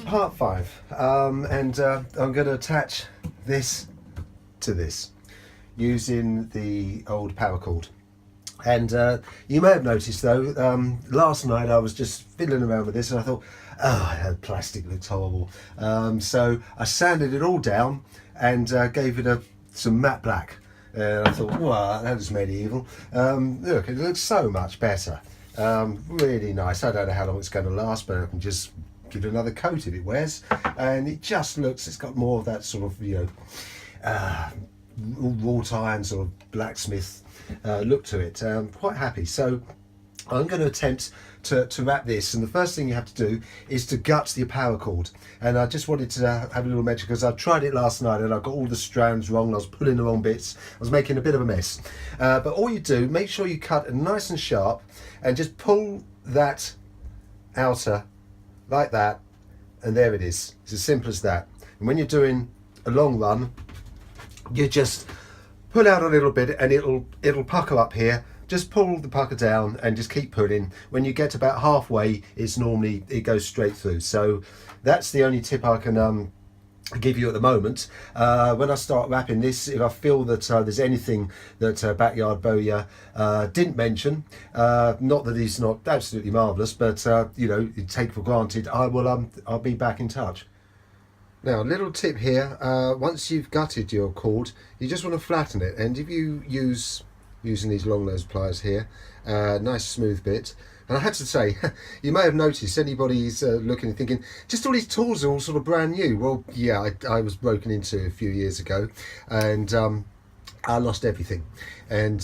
part 5, and I'm going to attach this to this using the old paracord. And you may have noticed though, last night I was just fiddling around with this and I thought, oh, that plastic looks horrible. So I sanded it all down and gave it some matte black. And I thought, wow, that is medieval. Look, it looks so much better. Really nice. I don't know how long it's going to last, but I can just give it another coat if it wears. And it just looks, it's got more of that sort of, you know, wrought iron sort of blacksmith look to it. Quite happy. So I'm going to attempt to wrap this, and the first thing you have to do is to gut the paracord. And I just wanted to have a little mention because I tried it last night and I got all the strands wrong. I was pulling the wrong bits. I was making a bit of a mess. But all you do, make sure you cut it nice and sharp and just pull that outer like that, and there it is. It's as simple as that. And when you're doing a long run, you just pull out a little bit and it'll pucker up here. Just pull the pucker down and just keep pulling. When you get about halfway, it goes straight through. So that's the only tip I can give you at the moment. When I start wrapping this, if I feel that there's anything that Backyard Bowyer didn't mention, not that he's not absolutely marvellous, but you know, you take for granted, I'll be back in touch. Now, a little tip here, once you've gutted your cord, you just want to flatten it, and if you using these long nose pliers here, nice smooth bit. And I have to say, you may have noticed, anybody's looking and thinking, just all these tools are all sort of brand new. Well, yeah, I was broken into a few years ago, and I lost everything. And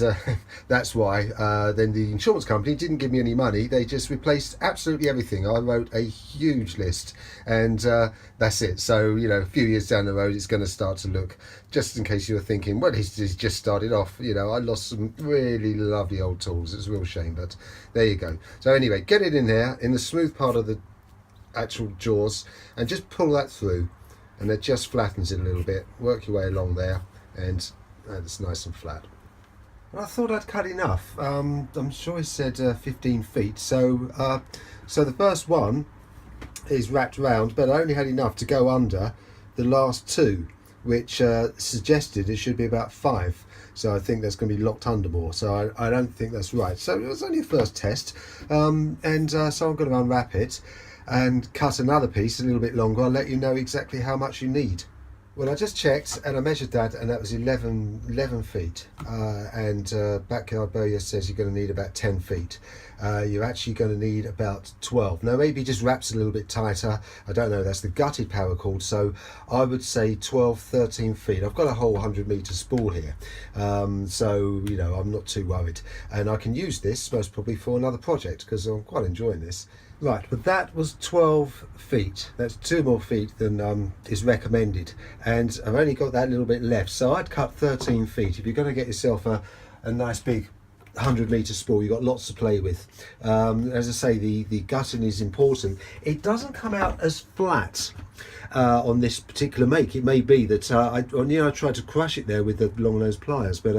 that's why then the insurance company didn't give me any money. They just replaced absolutely everything. I wrote a huge list, and that's it. So, you know, a few years down the road, it's going to start to look, just in case you were thinking, well, he's just started off. You know, I lost some really lovely old tools. It's a real shame, but there you go. So anyway, get it in there, in the smooth part of the actual jaws, and just pull that through, and it just flattens it a little bit. Work your way along there, and it's nice and flat. Well, I thought I'd cut enough. I'm sure it said 15 feet. So the first one is wrapped round, but I only had enough to go under the last two, which suggested it should be about 5. So I think that's going to be locked under more. So I don't think that's right. So it was only a first test. So I'm going to unwrap it and cut another piece a little bit longer. I'll let you know exactly how much you need. Well, I just checked and I measured that, and that was 11 feet. Backyard Bowyer says you're going to need about 10 feet. You're actually going to need about 12. Now, maybe just wraps a little bit tighter. I don't know. That's the gutted paracord. So I would say 12, 13 feet. I've got a whole 100-meter spool here. So, you know, I'm not too worried. And I can use this most probably for another project because I'm quite enjoying this. Right, but that was 12 feet. That's 2 more feet than is recommended, and I've only got that little bit left, so I'd cut 13 feet. If you're going to get yourself a nice big 100-meter spool, you've got lots to play with. As I say, the gutting is important. It doesn't come out as flat on this particular make. It may be that I tried to crush it there with the long nose pliers, but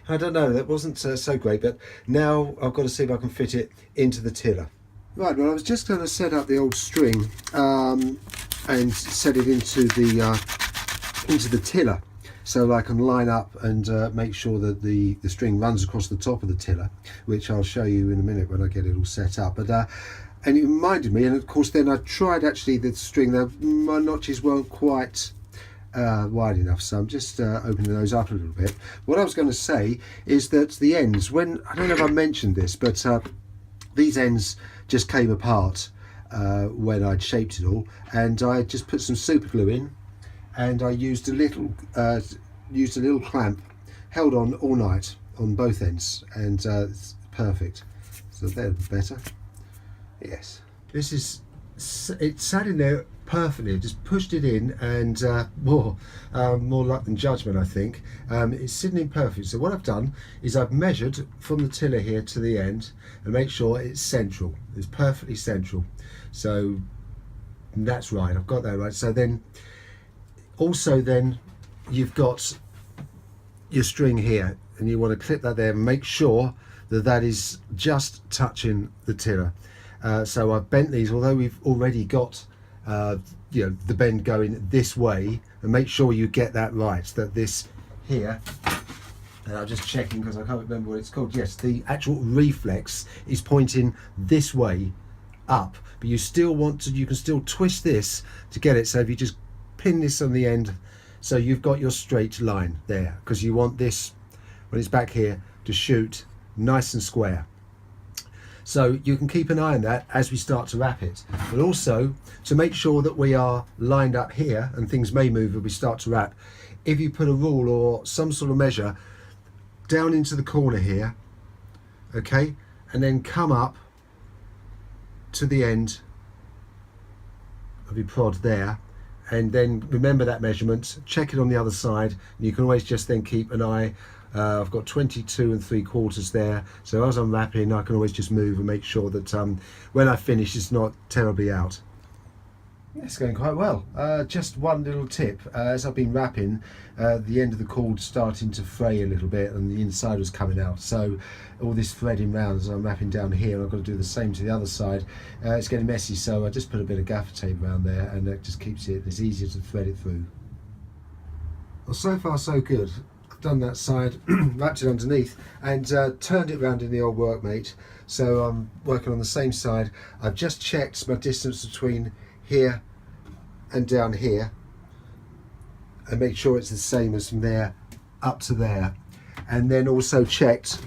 I don't know, that wasn't so great. But now I've got to see if I can fit it into the tiller. Right, well, I was just going to set up the old string and set it into the tiller, so I can line up and make sure that the string runs across the top of the tiller, which I'll show you in a minute when I get it all set up. But and it reminded me, and of course then I tried actually the string. My notches weren't quite wide enough, so I'm just opening those up a little bit. What I was going to say is that the ends, I don't know if I mentioned this, but these ends just came apart when I'd shaped it all, and I just put some super glue in, and I used a little clamp, held on all night on both ends, and it's perfect. So they're better. Yes, it sat in there perfectly. I just pushed it in, and more luck than judgment, I think. It's sitting in perfect. So what I've done is I've measured from the tiller here to the end and make sure it's central. It's perfectly central. So that's right. I've got that right. So then you've got your string here, and you want to clip that there and make sure that is just touching the tiller. So I've bent these, although we've already got you know, the bend going this way, and make sure you get that right, that this here, and I'm just checking because I can't remember what it's called. Yes, the actual reflex is pointing this way up, but you still want to, you can still twist this to get it. So if you just pin this on the end, so you've got your straight line there, because you want this, when it's back here, to shoot nice and square. So you can keep an eye on that as we start to wrap it, but also to make sure that we are lined up here, and things may move as we start to wrap. If you put a rule or some sort of measure down into the corner here, okay, and then come up to the end of your prod there, and then remember that measurement, check it on the other side, and you can always just then keep an eye. I've got 22 3/4 there, so as I'm wrapping I can always just move and make sure that when I finish it's not terribly out. It's going quite well. Just one little tip, as I've been wrapping, the end of the cord starting to fray a little bit and the inside was coming out, so all this threading round as I'm wrapping down here, I've got to do the same to the other side. It's getting messy, so I just put a bit of gaffer tape around there, and it just keeps it, it's easier to thread it through. Well, so far so good. Done that side, wrapped it underneath, and turned it around in the old workmate, so I'm working on the same side. I've just checked my distance between here and down here and make sure it's the same as from there up to there, and then also checked,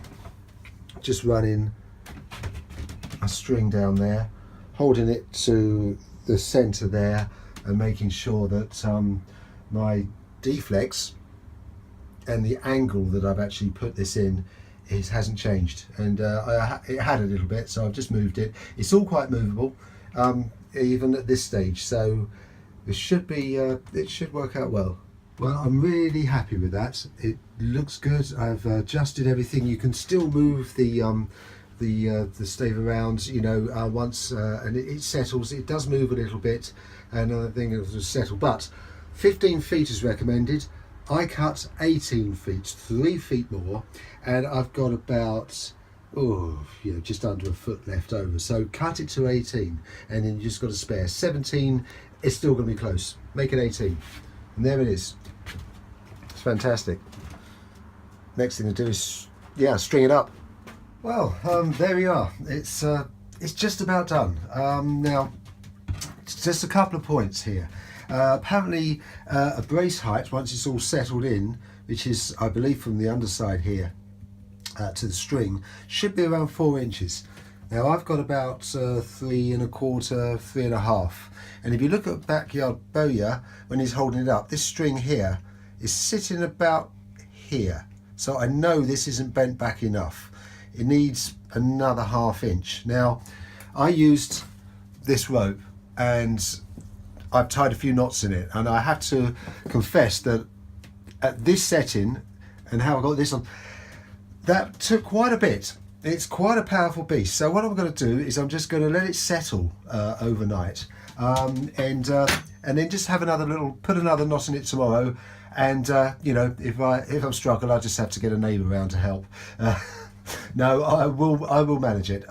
just running a string down there, holding it to the center there, and making sure that my deflex and the angle that I've actually put this in hasn't changed, and it had a little bit, so I've just moved it. It's all quite movable, even at this stage, so it should be it should work out well. Well, I'm really happy with that. It looks good. I've adjusted everything. You can still move the stave around, you know, once and it settles. It does move a little bit, and I think it will settle, but 15 feet is recommended. I cut 18 feet, 3 feet more, and I've got about, just under a foot left over. So cut it to 18, and then you just got to spare 17. It's still going to be close. Make it 18, and there it is. It's fantastic. Next thing to do is, string it up. Well, there we are. It's just about done. Now, just a couple of points here. Apparently a brace height, once it's all settled in, which is I believe from the underside here to the string, should be around 4 inches. Now I've got about 3 1/4, 3 1/2, and if you look at Backyard Bowyer when he's holding it up, this string here is sitting about here, so I know this isn't bent back enough. It needs another 1/2 inch. Now I used this rope and I've tied a few knots in it, and I have to confess that at this setting and how I got this on, that took quite a bit. It's quite a powerful beast. So what I'm going to do is I'm just going to let it settle overnight, and then just have put another knot in it tomorrow. And if I'm struggling, I'll just have to get a neighbour around to help. No, I will manage it.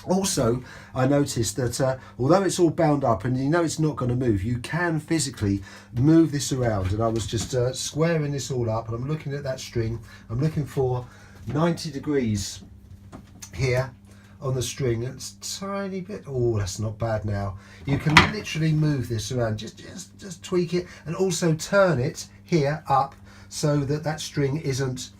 Also, I noticed that although it's all bound up and you know it's not going to move, you can physically move this around. And I was just squaring this all up, and I'm looking at that string. I'm looking for 90 degrees here on the string. It's a tiny bit. Oh, that's not bad now. You can literally move this around. Just tweak it, and also turn it here up so that string isn't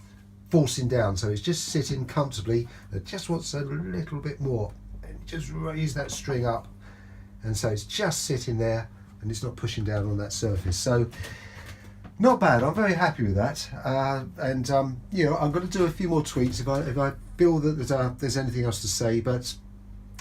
forcing down, so it's just sitting comfortably. It just wants a little bit more, and just raise that string up, and so it's just sitting there and it's not pushing down on that surface. So not bad. I'm very happy with that, and I'm going to do a few more tweaks if I feel that there's anything else to say, but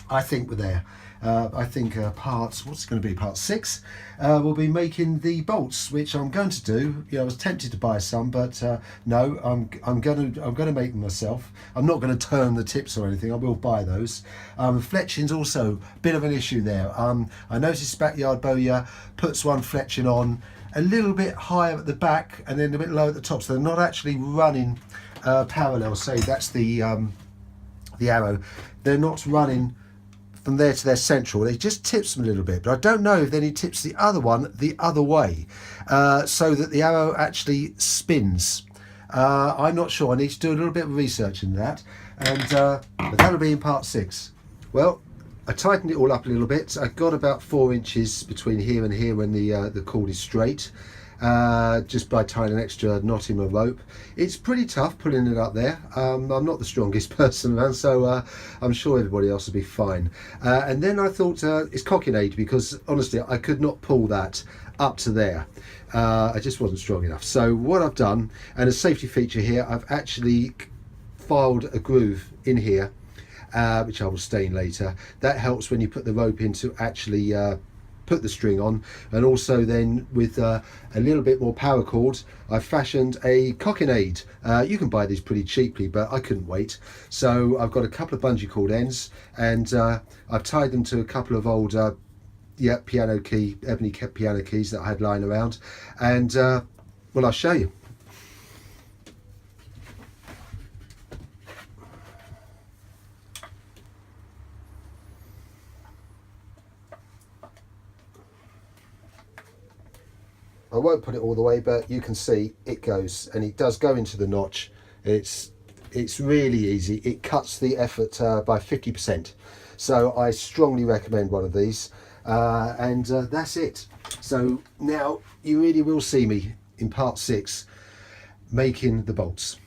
I think we're there. I think what's it going to be, part 6, we'll be making the bolts, which I'm going to do. I was tempted to buy some, but no, I'm going to make them myself. I'm not going to turn the tips or anything. I will buy those. Fletching's also a bit of an issue there. I noticed Backyard Bowyer puts one fletching on a little bit higher at the back and then a bit low at the top, so they're not actually running parallel. Say that's the arrow. They're not running from there to their central, it just tips them a little bit, but I don't know if then he tips the other one the other way, so that the arrow actually spins. I'm not sure. I need to do a little bit of research in that, and but that'll be in part 6. Well, I tightened it all up a little bit. I got about 4 inches between here and here when the cord is straight, just by tying an extra knot in my rope. It's pretty tough pulling it up there. I'm not the strongest person around, so I'm sure everybody else will be fine. And then I thought it's cocking aid, because honestly I could not pull that up to there. I just wasn't strong enough. So what I've done, and a safety feature here, I've actually filed a groove in here, which I will stain later. That helps when you put the rope in to actually put the string on. And also then with a little bit more paracord, I've fashioned a cocking aid. You can buy these pretty cheaply, but I couldn't wait, so I've got a couple of bungee cord ends, and I've tied them to a couple of old piano key, ebony piano keys that I had lying around, and well, I'll show you. I won't put it all the way, but you can see it goes, and it does go into the notch. It's really easy. It cuts the effort by 50%. So I strongly recommend one of these, and that's it. So now you really will see me in part 6 making the bolts.